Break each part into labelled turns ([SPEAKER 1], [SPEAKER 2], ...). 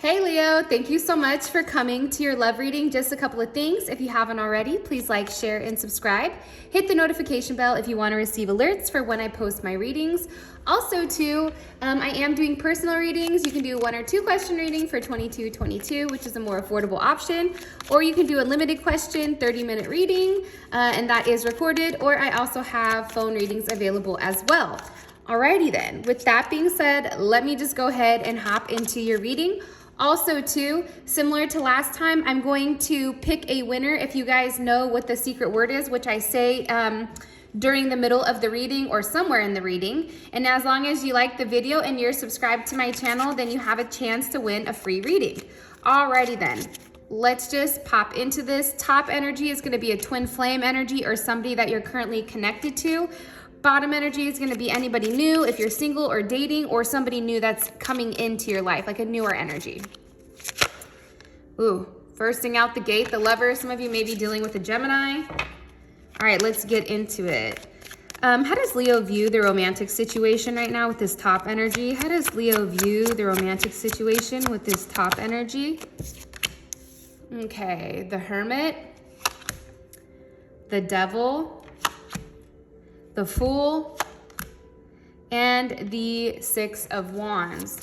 [SPEAKER 1] Hey Leo, thank you so much for coming to your love reading. Just a couple of things. If you haven't already, please like, share, and subscribe. Hit the notification bell if you want to receive alerts for when I post my readings. Also too, I am doing personal readings. You can do 1 or 2 question reading for $22.22, which is a more affordable option. Or you can do a limited question, 30-minute reading, and that is recorded. Or I also have phone readings available as well. Alrighty then, with that being said, let me just go ahead and hop into your reading. Also too, similar to last time, I'm going to pick a winner if you guys know what the secret word is, which I say during the middle of the reading or somewhere in the reading. And as long as you like the video and you're subscribed to my channel, then you have a chance to win a free reading. Alrighty then, let's just pop into this. Top energy is gonna be a twin flame energy or somebody that you're currently connected to. Bottom energy is going to be anybody new, if you're single or dating, or somebody new that's coming into your life, like a newer energy. Ooh, first thing out the gate, the Lover. Some of you may be dealing with a Gemini. All right, let's get into it. How does Leo view the romantic situation right now with this top energy? How does Leo view the romantic situation with this top energy? Okay, the Hermit, the Devil, the Fool, and the 6 of Wands.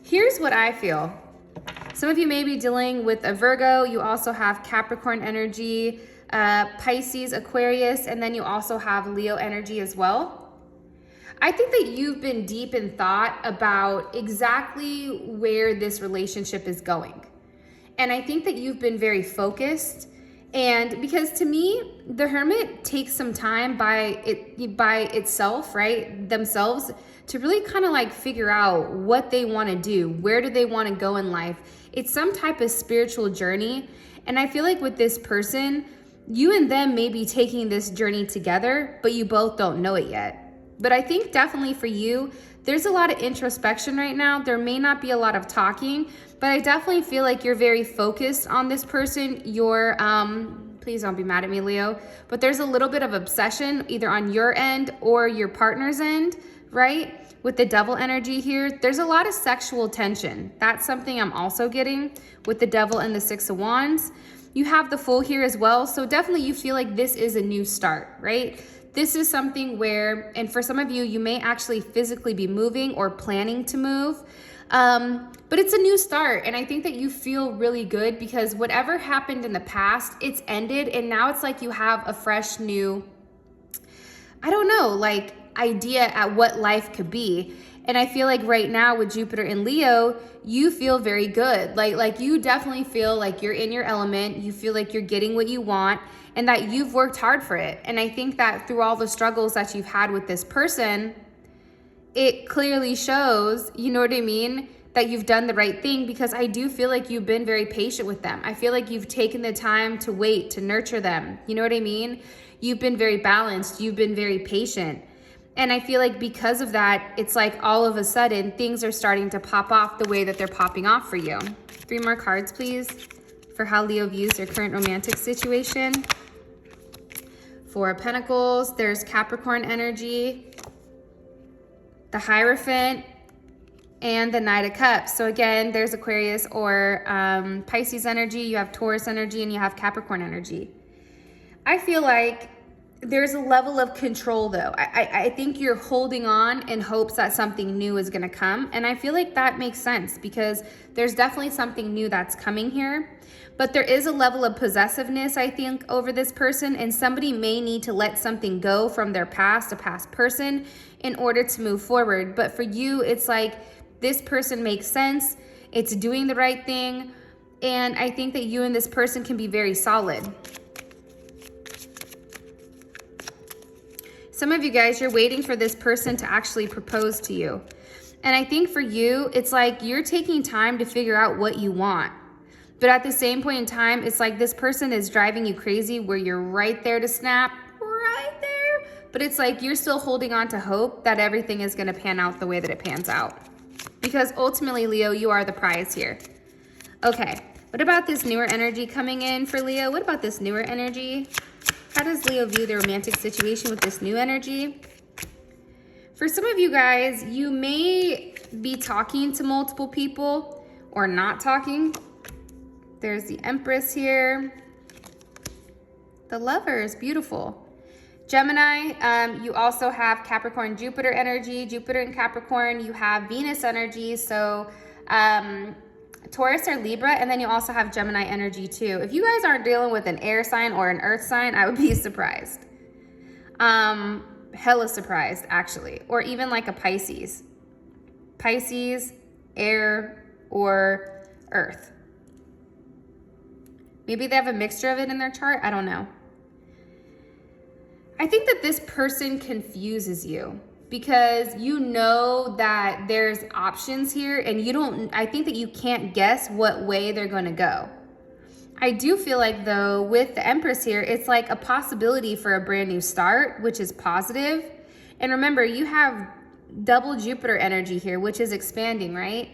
[SPEAKER 1] Here's what I feel. Some of you may be dealing with a Virgo. You also have Capricorn energy, Pisces, Aquarius, and then you also have Leo energy as well. I think that you've been deep in thought about exactly where this relationship is going. And I think that you've been very focused. And because to me, the Hermit takes some time by itself, right? Themselves to really kind of like figure out what they want to do. Where do they want to go in life? It's some type of spiritual journey. And I feel like with this person, you and them may be taking this journey together, but you both don't know it yet. But I think definitely for you, there's a lot of introspection right now. There may not be a lot of talking, but I definitely feel like you're very focused on this person. You're, please don't be mad at me, Leo, but there's a little bit of obsession either on your end or your partner's end, right? With the Devil energy here, there's a lot of sexual tension. That's something I'm also getting with the Devil and the 6 of Wands. You have the Fool here as well. So definitely you feel like this is a new start, right? This is something where, and for some of you, you may actually physically be moving or planning to move, but it's a new start. And I think that you feel really good because whatever happened in the past, it's ended. And now it's like you have a fresh new, I don't know, like idea at what life could be. And I feel like right now with Jupiter and Leo, you feel very good. Like you definitely feel like you're in your element. You feel like you're getting what you want and that you've worked hard for it. And I think that through all the struggles that you've had with this person, it clearly shows, you know what I mean, that you've done the right thing because I do feel like you've been very patient with them. I feel like you've taken the time to wait, to nurture them. You know what I mean? You've been very balanced. You've been very patient. And I feel like because of that, it's like all of a sudden things are starting to pop off the way that they're popping off for you. 3 more cards, please, for how Leo views their current romantic situation. 4 of Pentacles, there's Capricorn energy, the Hierophant, and the Knight of Cups. So again, there's Aquarius or Pisces energy, you have Taurus energy, and you have Capricorn energy. I feel like there's a level of control though. I think you're holding on in hopes that something new is gonna come. And I feel like that makes sense because there's definitely something new that's coming here. But there is a level of possessiveness, I think, over this person. And somebody may need to let something go from their past, a past person, in order to move forward. But for you, it's like this person makes sense. It's doing the right thing. And I think that you and this person can be very solid. Some of you guys, you're waiting for this person to actually propose to you. And I think for you, it's like you're taking time to figure out what you want. But at the same point in time, it's like this person is driving you crazy where you're right there to snap, right there. But it's like you're still holding on to hope that everything is gonna pan out the way that it pans out. Because ultimately, Leo, you are the prize here. Okay, what about this newer energy coming in for Leo? What about this newer energy? How does Leo view the romantic situation with this new energy? For some of you guys, you may be talking to multiple people or not talking. There's the Empress here. The Lovers, beautiful. Gemini, you also have Capricorn, Jupiter energy. Jupiter in Capricorn, you have Venus energy. So Taurus or Libra, and then you also have Gemini energy too. If you guys aren't dealing with an air sign or an earth sign, I would be surprised. Hella surprised, actually. Or even like a Pisces. Pisces, air, or earth. Maybe they have a mixture of it in their chart. I don't know. I think that this person confuses you because you know that there's options here and I think that you can't guess what way they're going to go. I do feel like though with the Empress here, it's like a possibility for a brand new start, which is positive. And remember, you have double Jupiter energy here, which is expanding, right?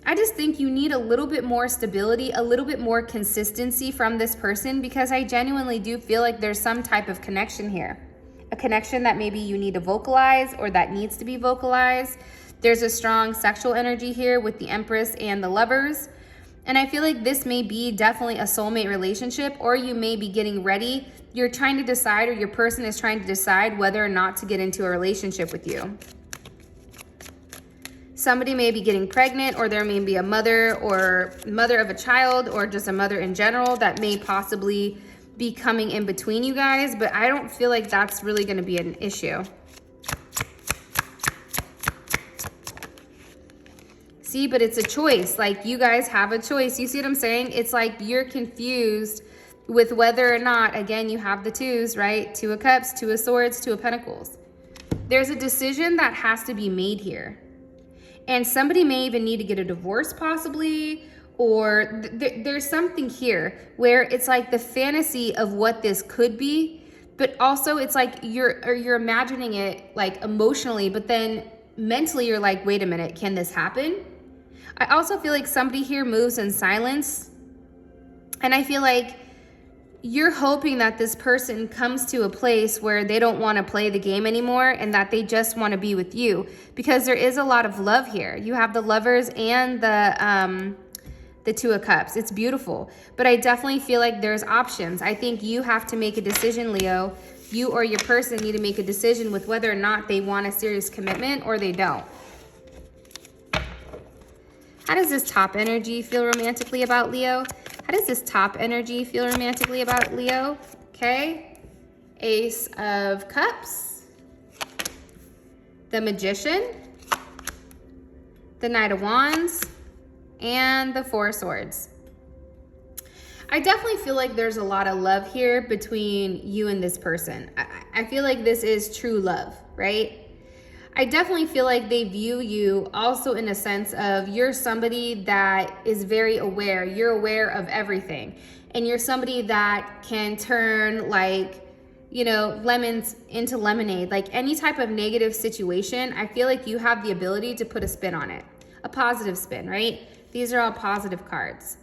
[SPEAKER 1] I just think you need a little bit more stability, a little bit more consistency from this person, because I genuinely do feel like there's some type of connection here. A connection that maybe you need to vocalize or that needs to be vocalized. There's a strong sexual energy here with the Empress and the Lovers. And I feel like this may be definitely a soulmate relationship, or you may be getting ready. You're trying to decide, or your person is trying to decide whether or not to get into a relationship with you. Somebody may be getting pregnant, or there may be a mother or mother of a child, or just a mother in general that may possibly be coming in between you guys, but I don't feel like that's really going to be an issue. See, but it's a choice. Like, you guys have a choice. You see what I'm saying? It's like you're confused with whether or not, again, you have the twos, right? Two of Cups, Two of Swords, Two of Pentacles. There's a decision that has to be made here. And somebody may even need to get a divorce possibly, or there's something here where it's like the fantasy of what this could be, but also it's like you're imagining it like emotionally, but then mentally you're like, wait a minute, can this happen? I also feel like somebody here moves in silence, and I feel like you're hoping that this person comes to a place where they don't want to play the game anymore and that they just want to be with you, because there is a lot of love here. You have the Lovers and the Two of Cups. It's beautiful, but I definitely feel like there's options. I think you have to make a decision, Leo. You or your person need to make a decision with whether or not they want a serious commitment or they don't. How does this top energy feel romantically about Leo? How does this top energy feel romantically about Leo? Okay. Ace of Cups. The Magician. The Knight of Wands. And the Four of Swords. I definitely feel like there's a lot of love here between you and this person. I feel like this is true love, right? I definitely feel like they view you also in a sense of you're somebody that is very aware. You're aware of everything. And you're somebody that can turn like, you know, lemons into lemonade. Like any type of negative situation, I feel like you have the ability to put a spin on it. A positive spin, right? These are all positive cards.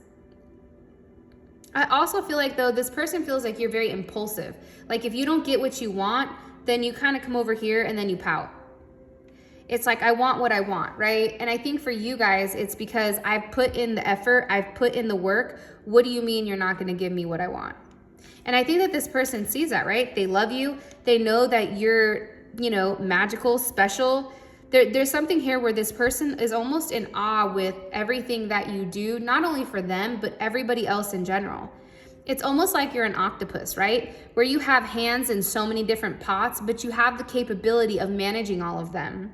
[SPEAKER 1] I also feel like though this person feels like you're very impulsive. Like if you don't get what you want, then you kind of come over here and then you pout. It's like, I want what I want, right? And I think for you guys, it's because I've put in the effort, I've put in the work. What do you mean you're not going to give me what I want? And I think that this person sees that, right? They love you. They know that you're, you know, magical, special. There's something here where this person is almost in awe with everything that you do, not only for them, but everybody else in general. It's almost like you're an octopus, right? Where you have hands in so many different pots, but you have the capability of managing all of them.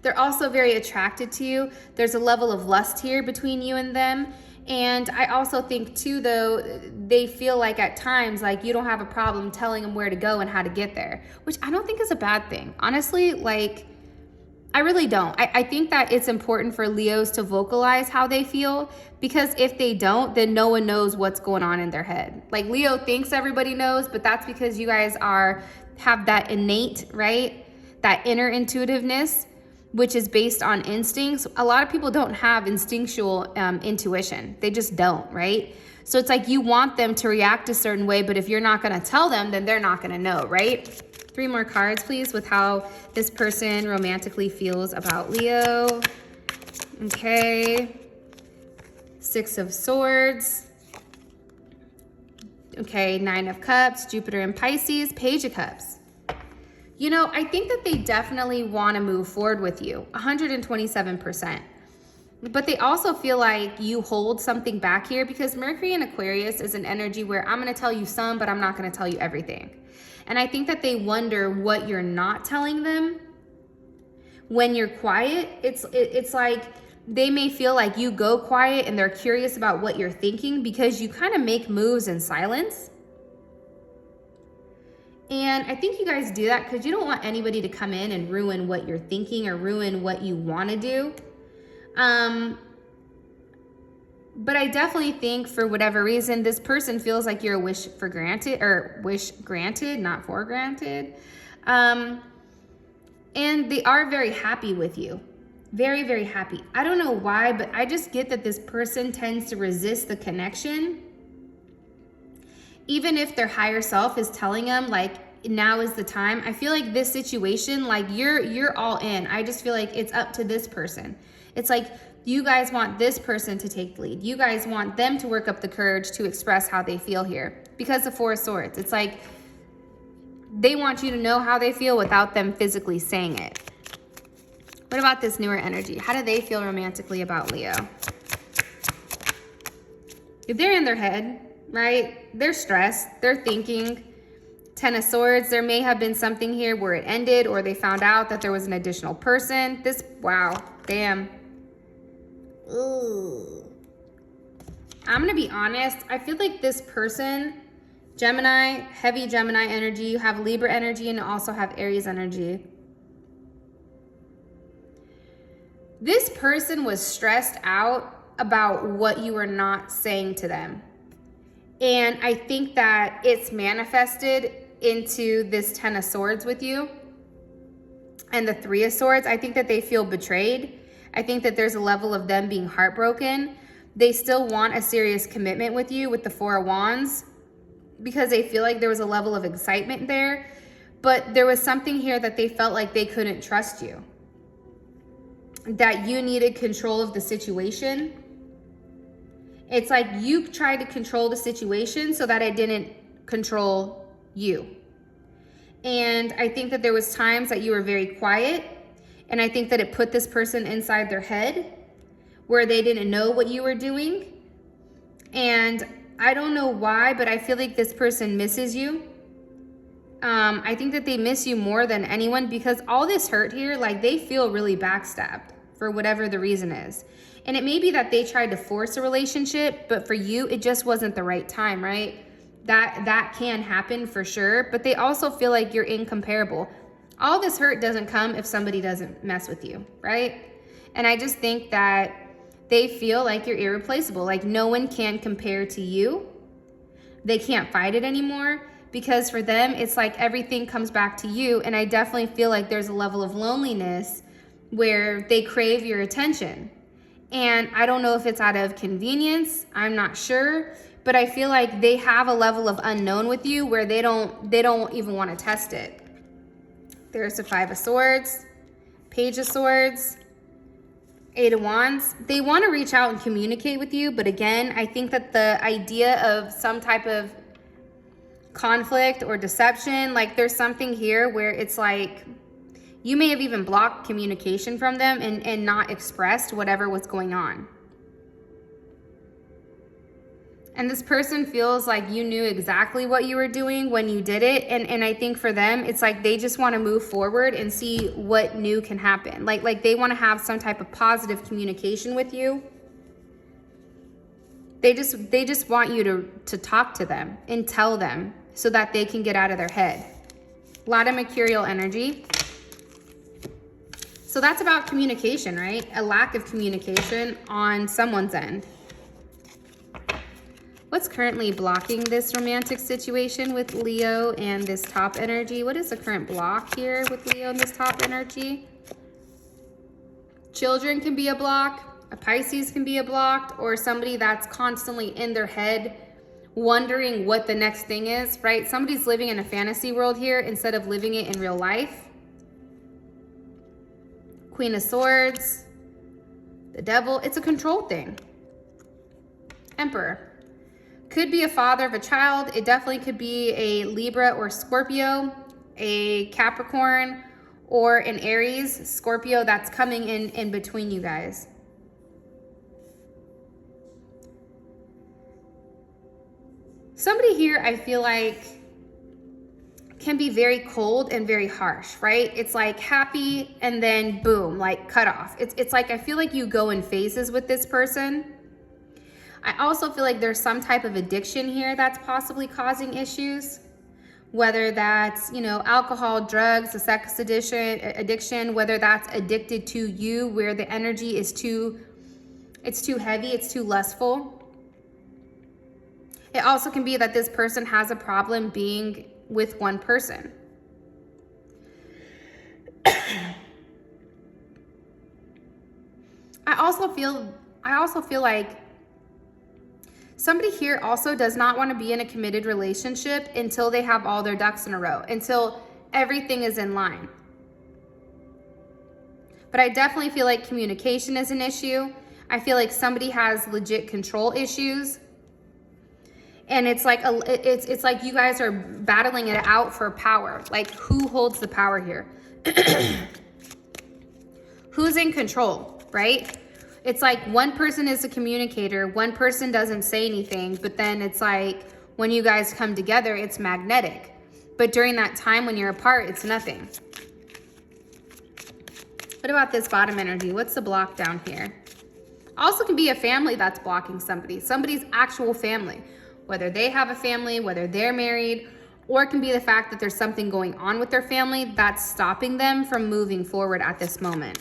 [SPEAKER 1] They're also very attracted to you. There's a level of lust here between you and them. And I also think too, though, they feel like at times, like you don't have a problem telling them where to go and how to get there, which I don't think is a bad thing. Honestly, like, I really don't. I think that it's important for Leos to vocalize how they feel, because if they don't, then no one knows what's going on in their head. Like Leo thinks everybody knows, but that's because you guys have that innate, right? That inner intuitiveness, which is based on instincts. A lot of people don't have instinctual intuition. They just don't, right? So it's like you want them to react a certain way, but if you're not gonna tell them, then they're not gonna know, right? 3 more cards, please, with how this person romantically feels about Leo. Okay. 6 of Swords. Okay, 9 of Cups, Jupiter and Pisces, Page of Cups. You know, I think that they definitely want to move forward with you, 127%. But they also feel like you hold something back here because Mercury in Aquarius is an energy where I'm going to tell you some, but I'm not going to tell you everything. And I think that they wonder what you're not telling them. When you're quiet, it's like they may feel like you go quiet and they're curious about what you're thinking because you kind of make moves in silence. And I think you guys do that because you don't want anybody to come in and ruin what you're thinking or ruin what you want to do. But I definitely think for whatever reason, this person feels like you're a wish for granted, or wish granted, not for granted. And they are very happy with you. Very, very happy. I don't know why, but I just get that this person tends to resist the connection. Even if their higher self is telling them like, now is the time. I feel like this situation, like you're all in. I just feel like it's up to this person. It's like you guys want this person to take the lead. You guys want them to work up the courage to express how they feel here. Because the 4 of Swords, it's like they want you to know how they feel without them physically saying it. What about this newer energy? How do they feel romantically about Leo? If they're in their head, right? They're stressed. They're thinking. 10 of Swords, there may have been something here where it ended or they found out that there was an additional person. Wow, damn. Ooh. I'm going to be honest. I feel like this person, Gemini, heavy Gemini energy, you have Libra energy and also have Aries energy. This person was stressed out about what you were not saying to them. And I think that it's manifested into this 10 of Swords with you and the 3 of Swords. I think that they feel betrayed. I think that there's a level of them being heartbroken. They still want a serious commitment with you with the 4 of Wands because they feel like there was a level of excitement there, but there was something here that they felt like they couldn't trust you, that you needed control of the situation. It's like you tried to control the situation so that it didn't control you. And I think that there was times that you were very quiet, and I think that it put this person inside their head where they didn't know what you were doing. And I don't know why, but I feel like this person misses you. I think that they miss you more than anyone because all this hurt here, like they feel really backstabbed for whatever the reason is. And it may be that they tried to force a relationship, but for you, it just wasn't the right time, right? That can happen for sure, but they also feel like you're incomparable. All this hurt doesn't come if somebody doesn't mess with you, right? And I just think that they feel like you're irreplaceable, like no one can compare to you. They can't fight it anymore because for them, it's like everything comes back to you. And I definitely feel like there's a level of loneliness where they crave your attention. And I don't know if it's out of convenience, I'm not sure, but I feel like they have a level of unknown with you where they don't even want to test it. There's the 5 of Swords, Page of Swords, 8 of Wands. They want to reach out and communicate with you, but again, I think that the idea of some type of conflict or deception, like there's something here where it's like you may have even blocked communication from them and not expressed whatever was going on. And this person feels like you knew exactly what you were doing when you did it. And I think for them, it's like they just want to move forward and see what new can happen. Like they want to have some type of positive communication with you. They just want you to talk to them and tell them so that they can get out of their head. A lot of mercurial energy. So that's about communication, right? A lack of communication on someone's end. What's currently blocking this romantic situation with Leo and this top energy? What is the current block here with Leo and this top energy? Children can be a block, a Pisces can be a block, or somebody that's constantly in their head wondering what the next thing is, right? Somebody's living in a fantasy world here instead of living it in real life. Queen of Swords, the Devil, it's a control thing. Emperor. Could be a father of a child. It definitely could be a Libra or Scorpio, a Capricorn, or an Aries, Scorpio that's coming in between you guys. Somebody here, I feel like, can be very cold and very harsh, right? It's like happy and then boom, like cut off. It's like, I feel like you go in phases with this person. I also feel like there's some type of addiction here that's possibly causing issues, whether that's, you know, alcohol, drugs, a sex addiction, whether that's addicted to you, where the energy is it's too heavy, it's too lustful. It also can be that this person has a problem being with one person. I also feel like somebody here also does not want to be in a committed relationship until they have all their ducks in a row, until everything is in line. But I definitely feel like communication is an issue. I feel like somebody has legit control issues. And it's like it's like you guys are battling it out for power. Like, who holds the power here? Who's in control, right? It's like one person is a communicator, one person doesn't say anything, but then it's like when you guys come together, it's magnetic. But during that time when you're apart, it's nothing. What about this bottom energy? What's the block down here? Also can be a family that's blocking somebody, somebody's actual family. Whether they have a family, whether they're married, or it can be the fact that there's something going on with their family that's stopping them from moving forward at this moment.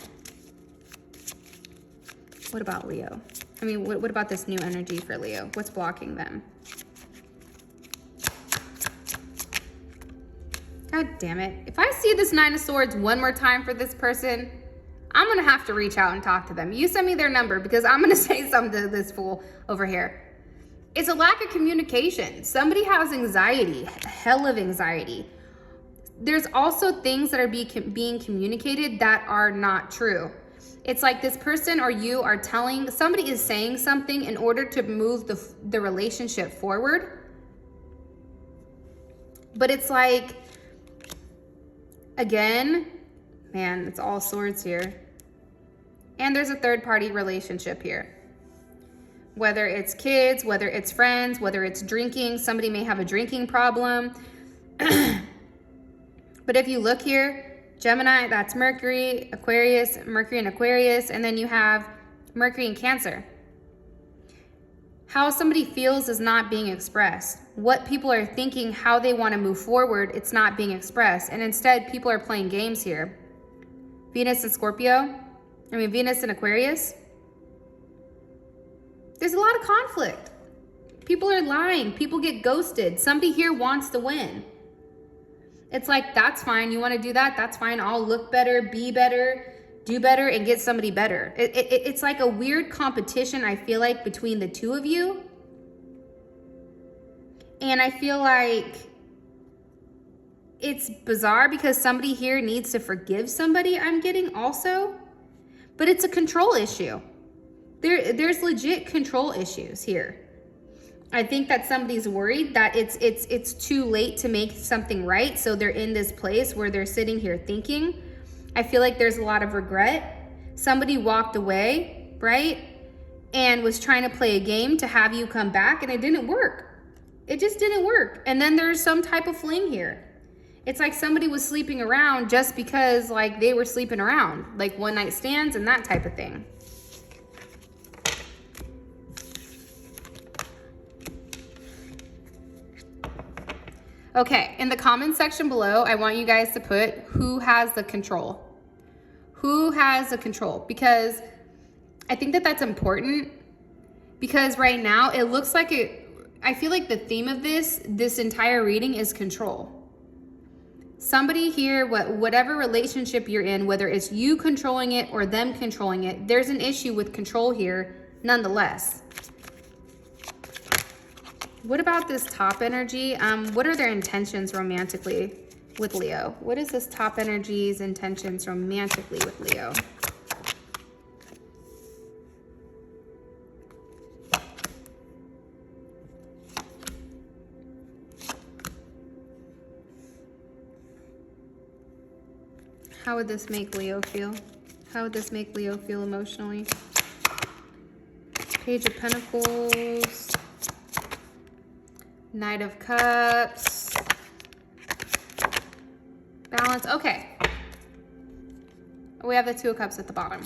[SPEAKER 1] What about Leo? I mean, what about this new energy for Leo? What's blocking them? God damn it. If I see this Nine of Swords one more time for this person, I'm going to have to reach out and talk to them. You send me their number because I'm going to say something to this fool over here. It's a lack of communication. Somebody has anxiety, hell of anxiety. There's also things that are being communicated that are not true. It's like this person or you are telling, somebody is saying something in order to move the relationship forward. But it's like, again, man, it's all swords here. And there's a third party relationship here. Whether it's kids, whether it's friends, whether it's drinking, somebody may have a drinking problem. But if you look here, Gemini, that's Mercury, Aquarius, Mercury and Aquarius, and then you have Mercury and Cancer. How somebody feels is not being expressed. What people are thinking, how they want to move forward, it's not being expressed. And instead, people are playing games here. Venus and Venus and Aquarius. There's a lot of conflict. People are lying. People get ghosted. Somebody here wants to win. It's like, that's fine. You want to do that? That's fine. I'll look better, be better, do better, and get somebody better. It's like a weird competition, I feel like, between the two of you. And I feel like it's bizarre because somebody here needs to forgive somebody, I'm getting also. But it's a control issue. There's legit control issues here. I think that somebody's worried that it's too late to make something right, so they're in this place where they're sitting here thinking. I feel like there's a lot of regret. Somebody walked away, right? And was trying to play a game to have you come back, and it didn't work. It just didn't work. And then there's some type of fling here. It's like somebody was sleeping around just because, like, they were sleeping around, like one night stands and that type of thing. Okay, in the comment section below, I want you guys to put who has the control. Who has the control? Because I think that that's important. Because right now, it looks like I feel like the theme of this entire reading is control. Somebody here, whatever relationship you're in, whether it's you controlling it or them controlling it, there's an issue with control here nonetheless. What about this top energy? What are their intentions romantically with Leo? What is this top energy's intentions romantically with Leo? How would this make Leo feel? How would this make Leo feel emotionally? Page of Pentacles. Knight of Cups. Balance. Okay. We have the Two of Cups at the bottom.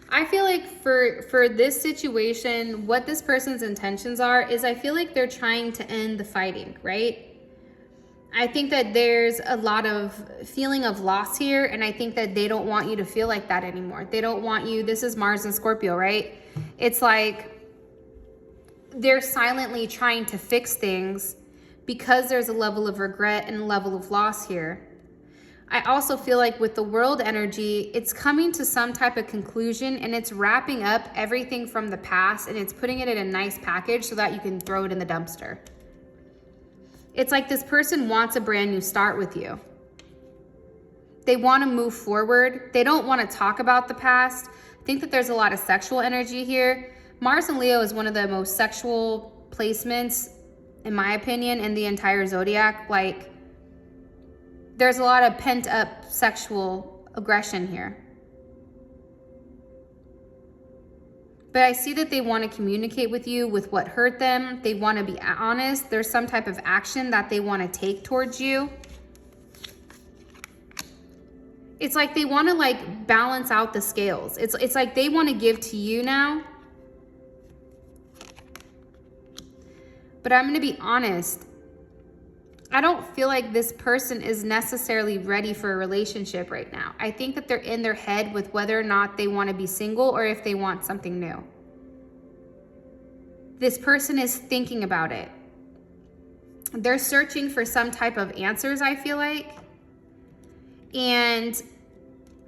[SPEAKER 1] I feel like for this situation, what this person's intentions are is I feel like they're trying to end the fighting, right? I think that there's a lot of feeling of loss here, and I think that they don't want you to feel like that anymore. They don't want you, this is Mars and Scorpio, right? It's like they're silently trying to fix things because there's a level of regret and a level of loss here. I also feel like with the world energy, it's coming to some type of conclusion, and it's wrapping up everything from the past, and it's putting it in a nice package so that you can throw it in the dumpster. It's like this person wants a brand new start with you. They want to move forward. They don't want to talk about the past. I think that there's a lot of sexual energy here. Mars and Leo is one of the most sexual placements, in my opinion, in the entire zodiac. Like, there's a lot of pent up sexual aggression here. But I see that they want to communicate with you with what hurt them. They want to be honest. There's some type of action that they want to take towards you. It's like they want to like balance out the scales. It's like they want to give to you now. But I'm going to be honest. I don't feel like this person is necessarily ready for a relationship right now. I think that they're in their head with whether or not they want to be single or if they want something new. This person is thinking about it. They're searching for some type of answers, I feel like. And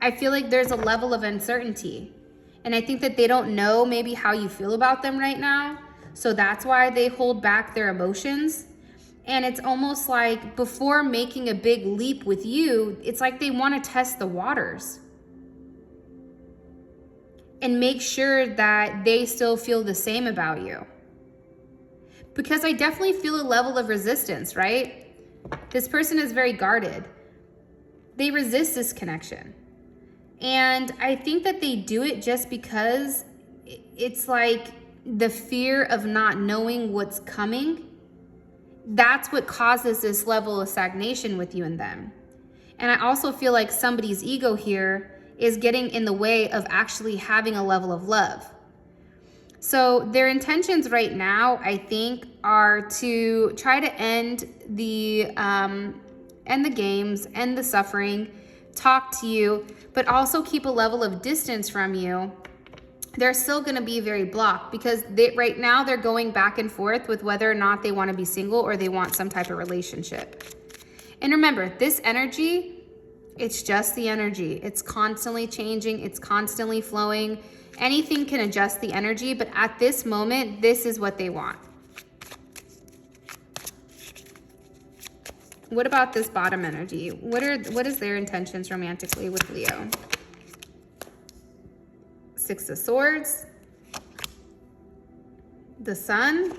[SPEAKER 1] I feel like there's a level of uncertainty. And I think that they don't know maybe how you feel about them right now. So that's why they hold back their emotions. And it's almost like before making a big leap with you, it's like they want to test the waters and make sure that they still feel the same about you. Because I definitely feel a level of resistance, right? This person is very guarded. They resist this connection. And I think that they do it just because it's like the fear of not knowing what's coming. That's what causes this level of stagnation with you and them. And I also feel like somebody's ego here is getting in the way of actually having a level of love. So their intentions right now, I think, are to try to end the games, end the suffering, talk to you, but also keep a level of distance from you. They're still going to be very blocked because right now they're going back and forth with whether or not they want to be single or they want some type of relationship. And remember, this energy, it's just the energy. It's constantly changing. It's constantly flowing. Anything can adjust the energy, but at this moment, this is what they want. What about this bottom energy? What is their intentions romantically with Leo? Six of Swords, the Sun,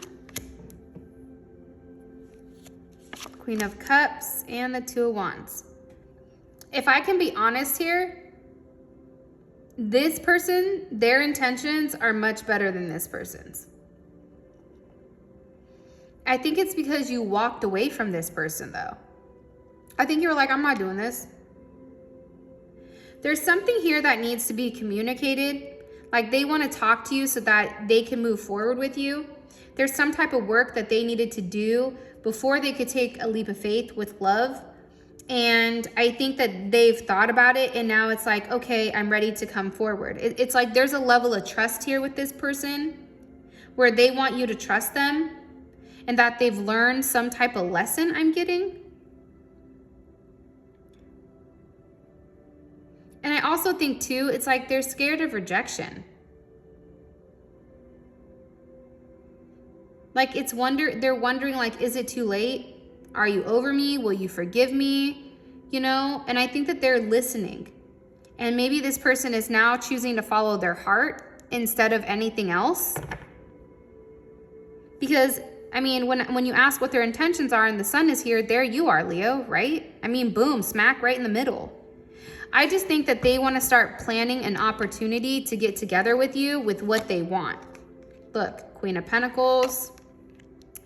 [SPEAKER 1] Queen of Cups, and the Two of Wands. If I can be honest here, this person, their intentions are much better than this person's. I think it's because you walked away from this person, though. I think you were like, I'm not doing this. There's something here that needs to be communicated. Like they want to talk to you so that they can move forward with you. There's some type of work that they needed to do before they could take a leap of faith with love. And I think that they've thought about it and now it's like, okay, I'm ready to come forward. It's like there's a level of trust here with this person where they want you to trust them and that they've learned some type of lesson, I'm getting. And I also think too, it's like they're scared of rejection. Like they're wondering like, is it too late? Are you over me? Will you forgive me? You know, and I think that they're listening. And maybe this person is now choosing to follow their heart instead of anything else. Because, I mean, when you ask what their intentions are and the sun is here, there you are, Leo, right? I mean, boom, smack right in the middle. I just think that they want to start planning an opportunity to get together with you with what they want. Look, Queen of Pentacles,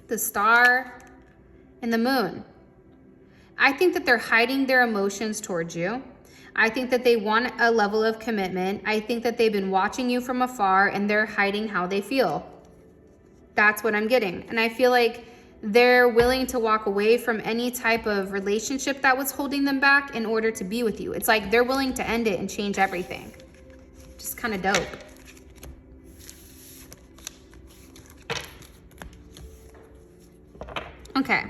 [SPEAKER 1] the Star, and the Moon. I think that they're hiding their emotions towards you. I think that they want a level of commitment. I think that they've been watching you from afar and they're hiding how they feel. That's what I'm getting. And I feel like they're willing to walk away from any type of relationship that was holding them back in order to be with you. It's like they're willing to end it and change everything. Just kind of dope. Okay.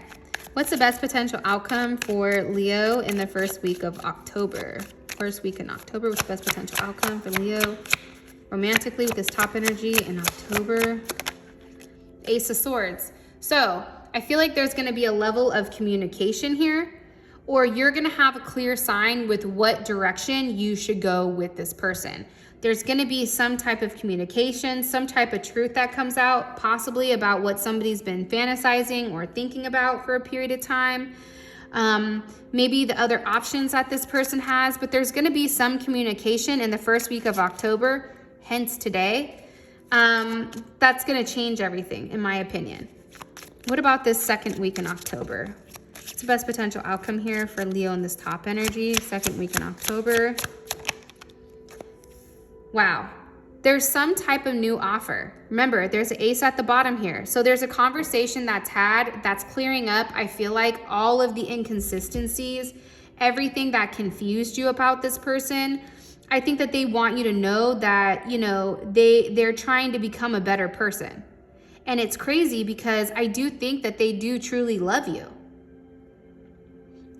[SPEAKER 1] What's the best potential outcome for Leo in the first week of October? First week in October, what's the best potential outcome for Leo romantically with this top energy in October? Ace of Swords. So I feel like there's going to be a level of communication here, or you're going to have a clear sign with what direction you should go with this person. There's going to be some type of communication, some type of truth that comes out, possibly about what somebody's been fantasizing or thinking about for a period of time. Maybe the other options that this person has, but there's going to be some communication in the first week of October, hence today. That's going to change everything, in my opinion. What about this second week in October? What's the best potential outcome here for Leo in this top energy, second week in October? Wow. There's some type of new offer. Remember, there's an ace at the bottom here. So there's a conversation that's had that's clearing up, I feel like, all of the inconsistencies, everything that confused you about this person. I think that they want you to know that, you know, they're trying to become a better person. And it's crazy because I do think that they do truly love you.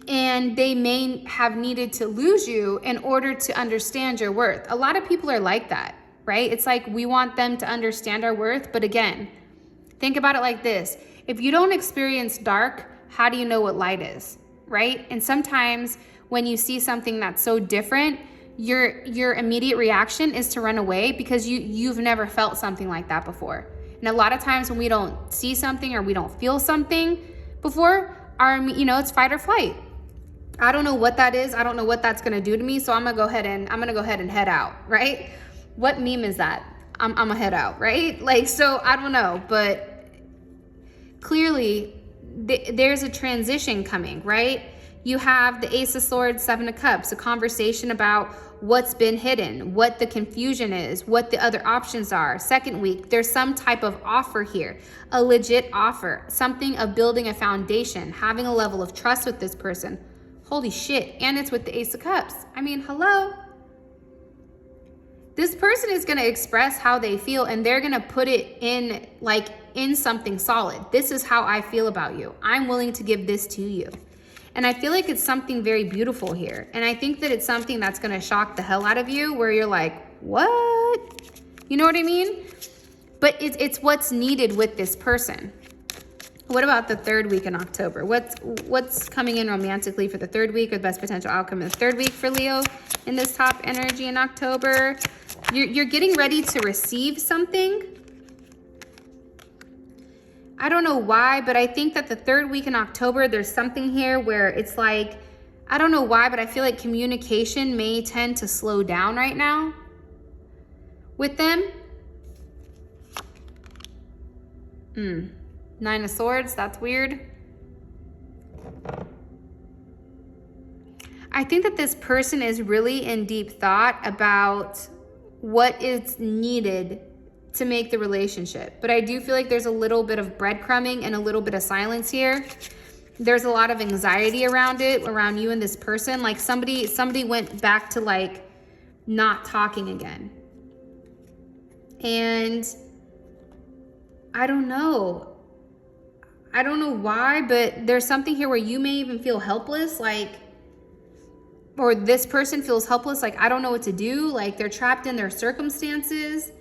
[SPEAKER 1] And they may have needed to lose you in order to understand your worth. A lot of people are like that, right? It's like we want them to understand our worth. But again, think about it like this. If you don't experience dark, how do you know what light is, right? And sometimes when you see something that's so different, your immediate reaction is to run away because you've never felt something like that before. And a lot of times when we don't see something or we don't feel something before, it's fight or flight. I don't know what that is. I don't know what that's gonna do to me. So I'm gonna go ahead and head out, right? What meme is that? I'm gonna head out, right? Like, so I don't know, but clearly there's a transition coming, right? You have the Ace of Swords, Seven of Cups, a conversation about what's been hidden, what the confusion is, what the other options are. Second week, there's some type of offer here, a legit offer, something of building a foundation, having a level of trust with this person. Holy shit, and it's with the Ace of Cups. I mean, hello? This person is gonna express how they feel and they're gonna put it in something solid. This is how I feel about you. I'm willing to give this to you. And I feel like it's something very beautiful here. And I think that it's something that's gonna shock the hell out of you where you're like, what? You know what I mean? But it's what's needed with this person. What about the third week in October? What's coming in romantically for the third week, or the best potential outcome in the third week for Leo in this top energy in October? You're getting ready to receive something. I don't know why, but I think that the third week in October, there's something here where it's like, I don't know why, but I feel like communication may tend to slow down right now with them. Nine of Swords, that's weird. I think that this person is really in deep thought about what is needed to make the relationship. But I do feel like there's a little bit of breadcrumbing and a little bit of silence here. There's a lot of anxiety around it, around you and this person. Like somebody went back to like not talking again. And I don't know why, but there's something here where you may even feel helpless, like, or this person feels helpless, like, I don't know what to do, like they're trapped in their circumstances.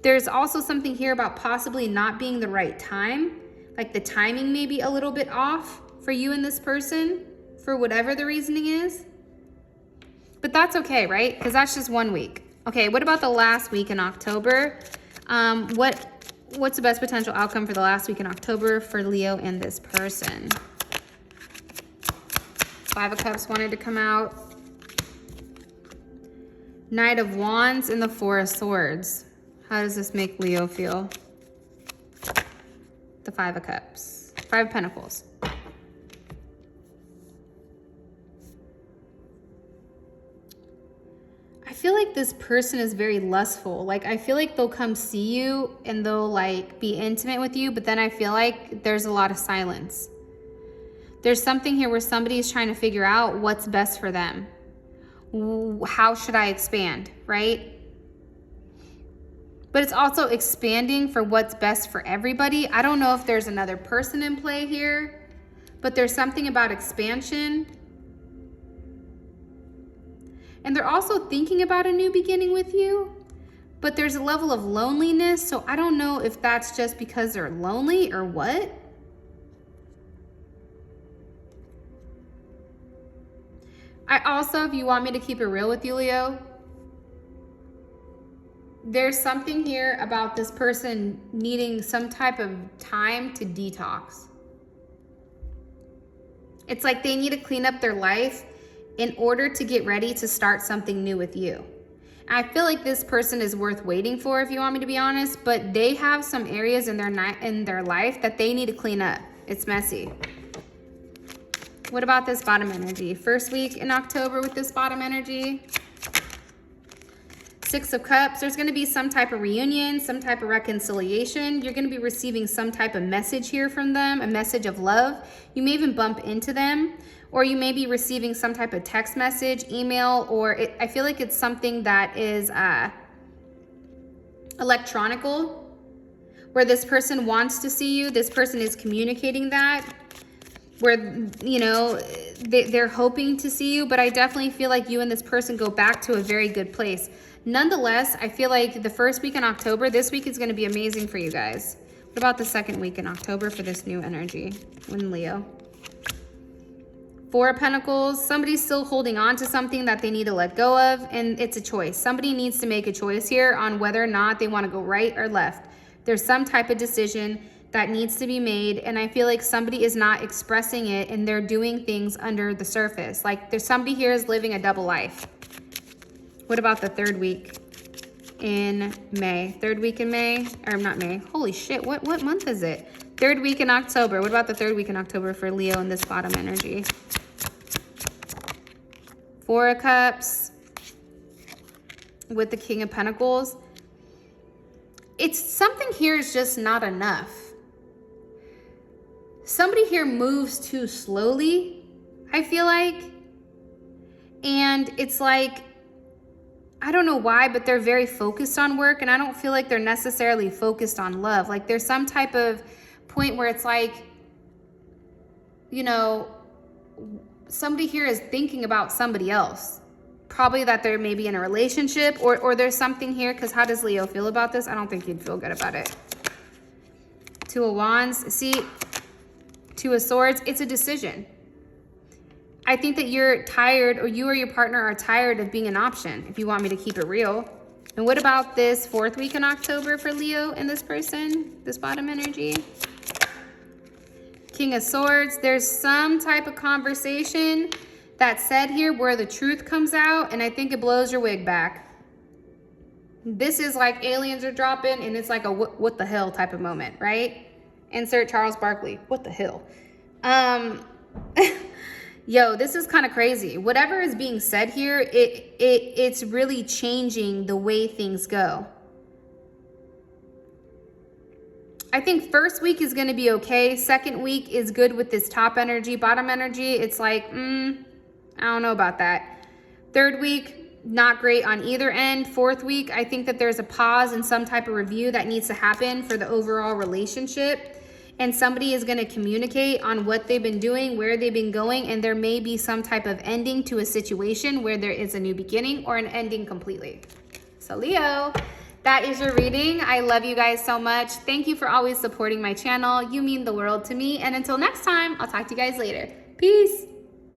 [SPEAKER 1] There's also something here about possibly not being the right time. Like the timing may be a little bit off for you and this person, for whatever the reasoning is. But that's okay, right? Because that's just 1 week. Okay, what about the last week in October? What's the best potential outcome for the last week in October for Leo and this person? 5 of Cups wanted to come out. Knight of Wands and the 4 of Swords. How does this make Leo feel? The 5 of Cups. 5 of Pentacles. I feel like this person is very lustful. Like, I feel like they'll come see you and they'll like be intimate with you, but then I feel like there's a lot of silence. There's something here where somebody is trying to figure out what's best for them. How should I expand, right? But it's also expanding for what's best for everybody. I don't know if there's another person in play here, but there's something about expansion. And they're also thinking about a new beginning with you, but there's a level of loneliness. So I don't know if that's just because they're lonely or what. I also, if you want me to keep it real with you, Leo, there's something here about this person needing some type of time to detox. It's like they need to clean up their life in order to get ready to start something new with you. And I feel like this person is worth waiting for, if you want me to be honest, but they have some areas in their life that they need to clean up. It's messy. What about this bottom energy? First week in October with this bottom energy. 6 of Cups. There's going to be some type of reunion, some type of reconciliation. You're going to be receiving some type of message here from them, a message of love. You may even bump into them, or you may be receiving some type of text message, email, or I feel like it's something that is electronical, where this person wants to see you. This person is communicating that, where, you know, they're hoping to see you, but I definitely feel like you and this person go back to a very good place. Nonetheless, I feel like the first week in October, this week is going to be amazing for you guys. What about the second week in October for this new energy in Leo? 4 of Pentacles. Somebody's still holding on to something that they need to let go of, and it's a choice. Somebody needs to make a choice here on whether or not they want to go right or left. There's some type of decision that needs to be made, and I feel like somebody is not expressing it and they're doing things under the surface. Like there's somebody here is living a double life. What about the third week in May? Third week in May, or not May. Holy shit, what month is it? Third week in October. What about the third week in October for Leo in this bottom energy? 4 of Cups with the King of Pentacles. It's something here is just not enough. Somebody here moves too slowly, I feel like. And it's like, I don't know why, but they're very focused on work, and I don't feel like they're necessarily focused on love. Like there's some type of point where it's like, you know, somebody here is thinking about somebody else. Probably that they're maybe in a relationship, or there's something here, because how does Leo feel about this? I don't think he'd feel good about it. 2 of Wands. See, 2 of Swords. It's a decision. I think that you're tired, or you or your partner are tired of being an option, if you want me to keep it real. And what about this 4th week in October for Leo and this person, this bottom energy? King of Swords. There's some type of conversation that's said here where the truth comes out, and I think it blows your wig back. This is like aliens are dropping, and it's like a what the hell type of moment, right? Insert Charles Barkley. What the hell? Yo, this is kind of crazy. Whatever is being said here, it's really changing the way things go. I think first week is going to be okay. Second week is good with this top energy. Bottom energy, it's like, I don't know about that. Third week, not great on either end. Fourth week, I think that there's a pause and some type of review that needs to happen for the overall relationship. And somebody is going to communicate on what they've been doing, where they've been going, and there may be some type of ending to a situation where there is a new beginning or an ending completely. So Leo, that is your reading. I love you guys so much. Thank you for always supporting my channel. You mean the world to me. And until next time, I'll talk to you guys later. Peace.